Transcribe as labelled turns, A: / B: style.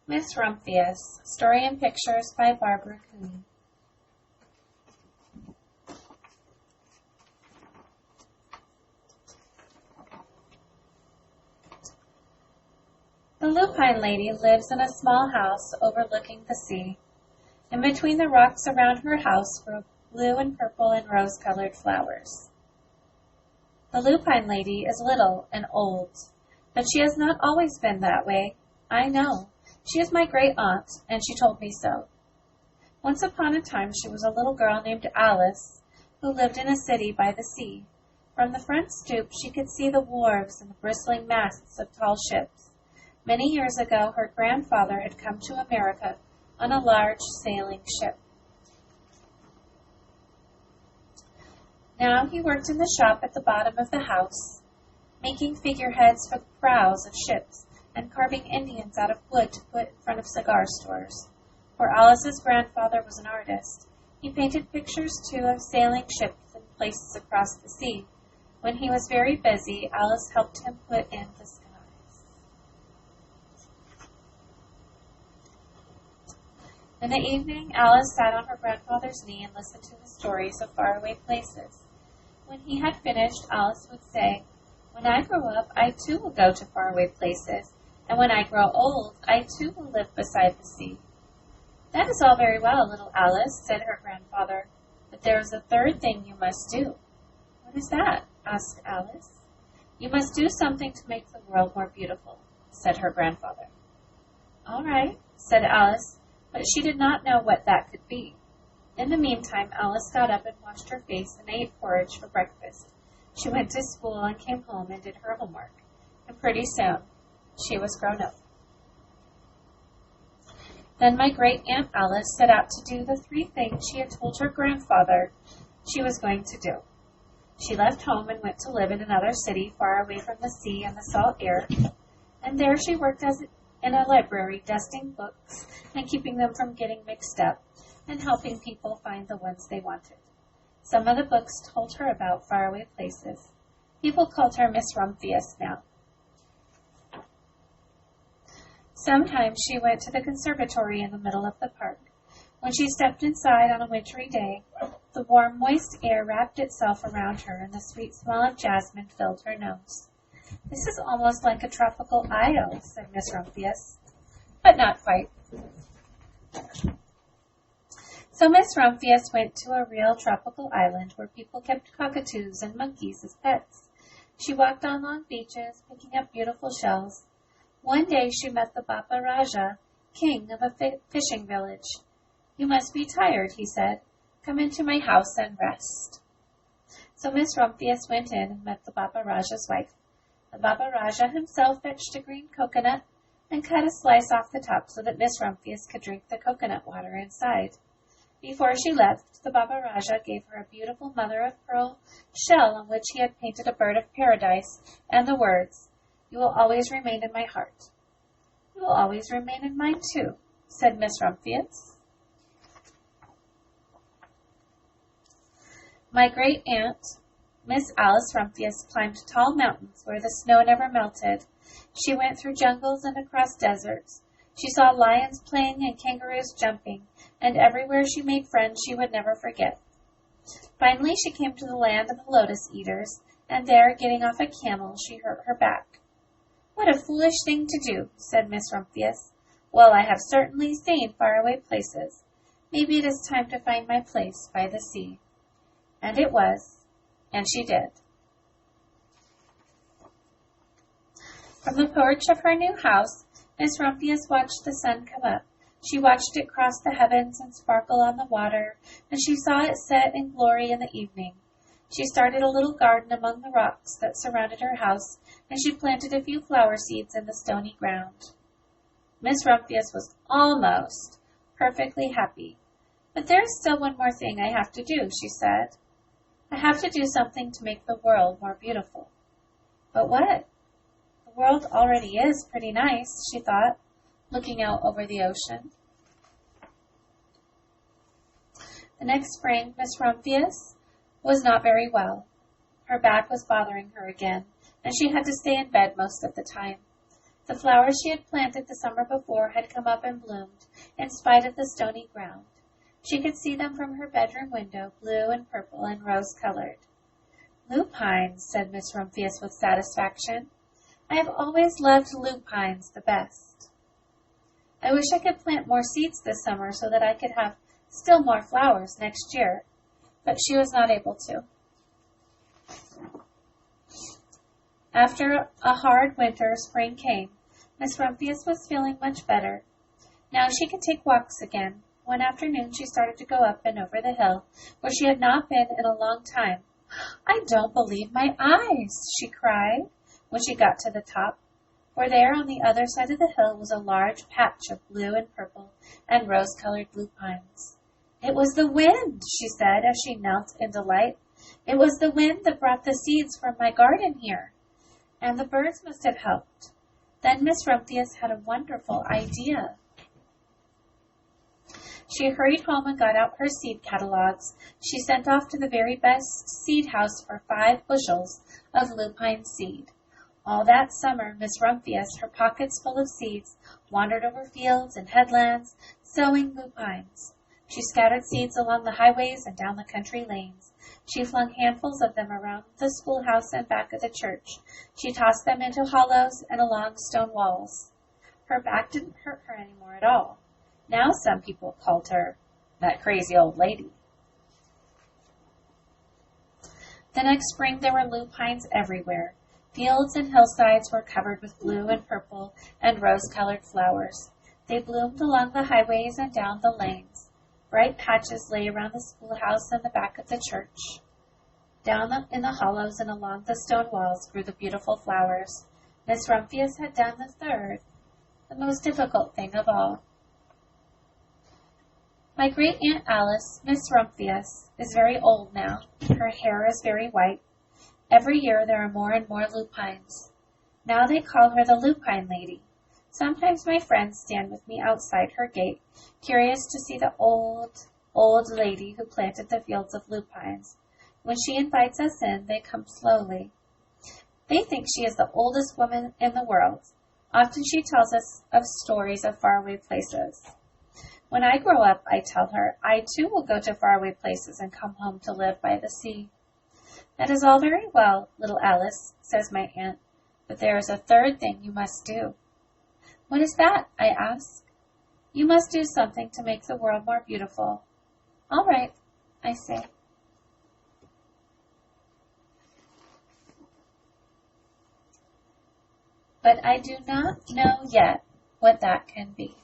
A: Miss Rumphius, Story and Pictures by Barbara Coon. The Lupine Lady lives in a small house overlooking the sea. In between the rocks around her house grow blue and purple and rose-colored flowers. The Lupine Lady is little and old, but she has not always been that way. I know. She is my great aunt, and she told me so. Once upon a time she was a little girl named Alice, who lived in a city by the sea. From the front stoop she could see the wharves and the bristling masts of tall ships. Many years ago her grandfather had come to America on a large sailing ship. Now he worked in the shop at the bottom of the house, making figureheads for the prows of ships and carving Indians out of wood to put in front of cigar stores. For Alice's grandfather was an artist. He painted pictures, too, of sailing ships and places across the sea. When he was very busy, Alice helped him put in the skies. In the evening, Alice sat on her grandfather's knee and listened to the stories of faraway places. When he had finished, Alice would say, "When I grow up, I too will go to faraway places. And when I grow old, I too will live beside the sea." "That is all very well, little Alice," said her grandfather, "but there is a third thing you must do." "What is that?" asked Alice. "You must do something to make the world more beautiful," said her grandfather. "All right," said Alice, but she did not know what that could be. In the meantime, Alice got up and washed her face and ate porridge for breakfast. She went to school and came home and did her homework, and pretty soon she was grown up. Then my great-aunt Alice set out to do the 3 things she had told her grandfather she was going to do. She left home and went to live in another city far away from the sea and the salt air, and there she worked in a library, dusting books and keeping them from getting mixed up, and helping people find the ones they wanted. Some of the books told her about faraway places. People called her Miss Rumphius now. Sometimes she went to the conservatory in the middle of the park. When she stepped inside on a wintry day, the warm, moist air wrapped itself around her, and the sweet smell of jasmine filled her nose. "This is almost like a tropical isle," said Miss Rumphius, "but not quite." So Miss Rumphius went to a real tropical island where people kept cockatoos and monkeys as pets. She walked on long beaches, picking up beautiful shells. One day she met the Bapa Raja, king of a fishing village. "You must be tired," he said. "Come into my house and rest." So Miss Rumphius went in and met the Bapa Raja's wife. The Bapa Raja himself fetched a green coconut and cut a slice off the top so that Miss Rumphius could drink the coconut water inside. Before she left, the Baba Raja gave her a beautiful mother-of-pearl shell on which he had painted a bird of paradise and the words, "You will always remain in my heart." "You will always remain in mine, too," said Miss Rumphius. My great-aunt, Miss Alice Rumphius, climbed tall mountains where the snow never melted. She went through jungles and across deserts. She saw lions playing and kangaroos jumping, and everywhere she made friends she would never forget. Finally, she came to the land of the lotus eaters, and there, getting off a camel, she hurt her back. "What a foolish thing to do," said Miss Rumphius. "Well, I have certainly seen faraway places. Maybe it is time to find my place by the sea." And it was, and she did. From the porch of her new house, Miss Rumphius watched the sun come up. She watched it cross the heavens and sparkle on the water, and she saw it set in glory in the evening. She started a little garden among the rocks that surrounded her house, and she planted a few flower seeds in the stony ground. Miss Rumphius was almost perfectly happy. "But there is still one more thing I have to do," she said. "I have to do something to make the world more beautiful." "But what?" "The world already is pretty nice," she thought, looking out over the ocean. The next spring, Miss Rumphius was not very well. Her back was bothering her again, and she had to stay in bed most of the time. The flowers she had planted the summer before had come up and bloomed, in spite of the stony ground. She could see them from her bedroom window, blue and purple and rose-colored. "Lupines," said Miss Rumphius with satisfaction. "I have always loved lupines the best. I wish I could plant more seeds this summer so that I could have still more flowers next year." But she was not able to. After a hard winter, spring came. Miss Rumphius was feeling much better. Now she could take walks again. One afternoon she started to go up and over the hill, where she had not been in a long time. "I don't believe my eyes," she cried, when she got to the top. For there on the other side of the hill was a large patch of blue and purple and rose-colored lupines. "It was the wind," she said as she knelt in delight. "It was the wind that brought the seeds from my garden here. And the birds must have helped." Then Miss Rumphius had a wonderful idea. She hurried home and got out her seed catalogues. She sent off to the very best seed house for 5 bushels of lupine seed. All that summer, Miss Rumphius, her pockets full of seeds, wandered over fields and headlands, sowing lupines. She scattered seeds along the highways and down the country lanes. She flung handfuls of them around the schoolhouse and back of the church. She tossed them into hollows and along stone walls. Her back didn't hurt her any more at all. Now some people called her that crazy old lady. The next spring there were lupines everywhere. Fields and hillsides were covered with blue and purple and rose-colored flowers. They bloomed along the highways and down the lanes. Bright patches lay around the schoolhouse and the back of the church. Down in the hollows and along the stone walls grew the beautiful flowers. Miss Rumphius had done the third, the most difficult thing of all. My great-aunt Alice, Miss Rumphius, is very old now. Her hair is very white. Every year there are more and more lupines. Now they call her the Lupine Lady. Sometimes my friends stand with me outside her gate, curious to see the old lady who planted the fields of lupines. When she invites us in, they come slowly. They think she is the oldest woman in the world. Often she tells us of stories of faraway places. When I grow up, I tell her, I too will go to faraway places and come home to live by the sea. That is all very well, little Alice, says my aunt, but there is a third thing you must do. What is that? I ask. You must do something to make the world more beautiful. All right, I say. But I do not know yet what that can be.